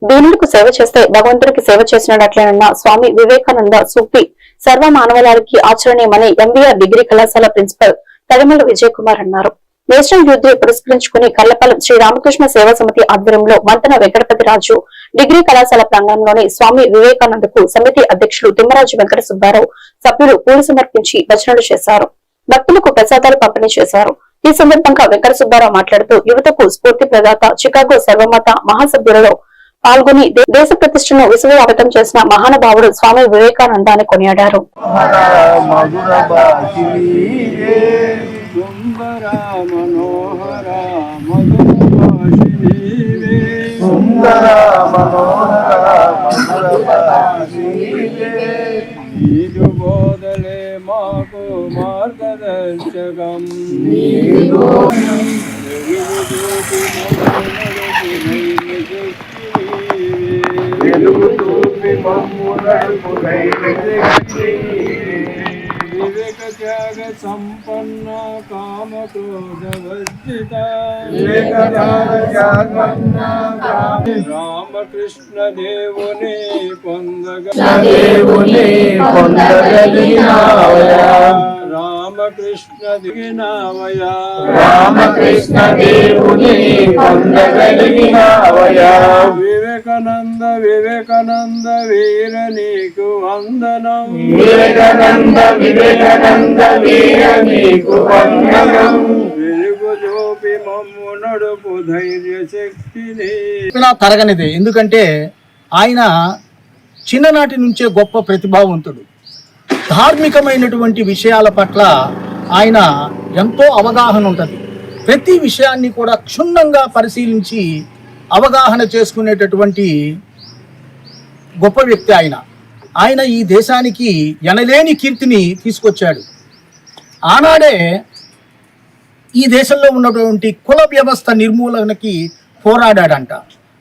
దీనులకు సేవ చేస్తే భగవంతుడికి సేవ చేసినట్లేనన్న స్వామి వివేకానంద సూక్తి సర్వ మానవాళికి ఆచరణీయమని ఎంబీఆర్ డిగ్రీ కళాశాల ప్రిన్సిపల్ తడిమల విజయ్ కుమార్ అన్నారు. నేషనల్ యూత్ డే పురస్కరించుకుని కల్లపాలెం శ్రీ రామకృష్ణ సేవా సమితి ఆధ్వర్యంలో మంతన వెంకటపతి రాజు డిగ్రీ కళాశాల ప్రాంగణంలోని స్వామి వివేకానందకు సమితి అధ్యక్షులు తిమ్మరాజు వెంకట సుబ్బారావు సభ్యులు పూలు సమర్పించి భజనలు చేశారు. భక్తులకు ప్రసాదాలు పంపిణీ చేశారు. ఈ సందర్భంగా వెంకట సుబ్బారావు మాట్లాడుతూ యువతకు స్ఫూర్తి ప్రదాత చికాగో సర్వమత మహాసభ్యులలో పాల్గొని దేశ ప్రతిష్టను విశ్వవ్యాప్తం చేసిన మహానుభావుడు స్వామి వివేకానంద అని కొనియాడారు. మాకు మార్గదర్శకం వివేక త్యాగ సంపన్న కామ క్రోధ వర్జిత రామకృష్ణ దేవుని పొందగలిగినావయా రామకృష్ణ దిగినావయా రామకృష్ణ దేవుని పొందగలిగినావయా వివేకానంద వివేకానంద వీర నీకు వందనం వివేకానంద వివేకానంద వీర నీకు వందనం వెలుగు చూపి మమ్ము నడుపు ధైర్య శక్తిని తరగనిదే. ఎందుకంటే ఆయన చిన్ననాటి నుంచే గొప్ప ప్రతిభావంతుడు. ధార్మికమైనటువంటి విషయాల పట్ల ఆయన ఎంతో అవగాహన ఉంటుంది. ప్రతి విషయాన్ని కూడా క్షుణ్ణంగా పరిశీలించి అవగాహన చేసుకునేటటువంటి గొప్ప వ్యక్తి ఆయన ఈ దేశానికి ఎనలేని కీర్తిని తీసుకొచ్చాడు. ఆనాడే ఈ దేశంలో ఉన్నటువంటి కుల వ్యవస్థ నిర్మూలనకి పోరాడాడంట.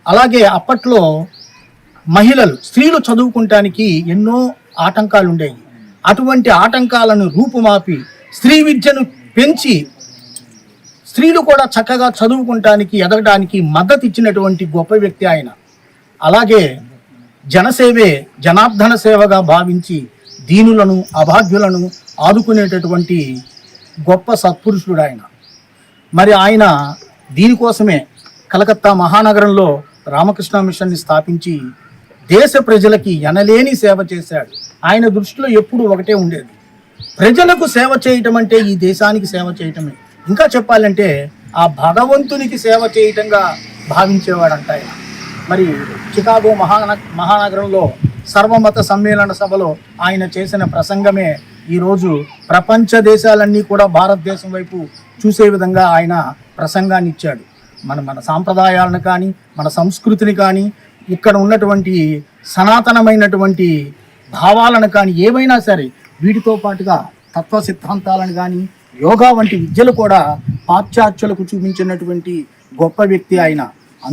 అలాగే అప్పట్లో స్త్రీలు చదువుకుంటానికి ఎన్నో ఆటంకాలు ఉండేవి. అటువంటి ఆటంకాలను రూపుమాపి స్త్రీ విద్యను పెంచి స్త్రీలు కూడా చక్కగా చదువుకుంటానికి ఎదగడానికి మద్దతు ఇచ్చినటువంటి గొప్ప వ్యక్తి ఆయన. అలాగే జనసేవే జనార్దన సేవగా భావించి దీనులను అభాగ్యులను ఆదుకునేటటువంటి గొప్ప సత్పురుషుడు ఆయన. మరి ఆయన దీనికోసమే కలకత్తా మహానగరంలో రామకృష్ణ మిషన్ని స్థాపించి దేశ ప్రజలకి ఎనలేని సేవ చేశాడు. ఆయన దృష్టిలో ఎప్పుడు ఒకటే ఉండేది, ప్రజలకు సేవ చేయటం అంటే ఈ దేశానికి సేవ చేయటమే. ఇంకా చెప్పాలంటే ఆ భగవంతునికి సేవ చేయటంగా భావించేవాడంట ఆయన. మరి చికాగో మహానగరంలో సర్వమత సమ్మేళన సభలో ఆయన చేసిన ప్రసంగమే ఈరోజు ప్రపంచ దేశాలన్నీ కూడా భారతదేశం వైపు చూసే విధంగా ఆయన ప్రసంగాన్ని ఇచ్చాడు. మన సాంప్రదాయాలను కానీ మన సంస్కృతిని కానీ ఇక్కడ ఉన్నటువంటి సనాతనమైనటువంటి భావాలను కానీ ఏవైనా సరే వీటితో పాటుగా తత్వ సిద్ధాంతాలను కానీ యోగా వంటి విద్యలు కూడా పాశ్చాత్యులకు చూపించినటువంటి గొప్ప వ్యక్తి ఆయన.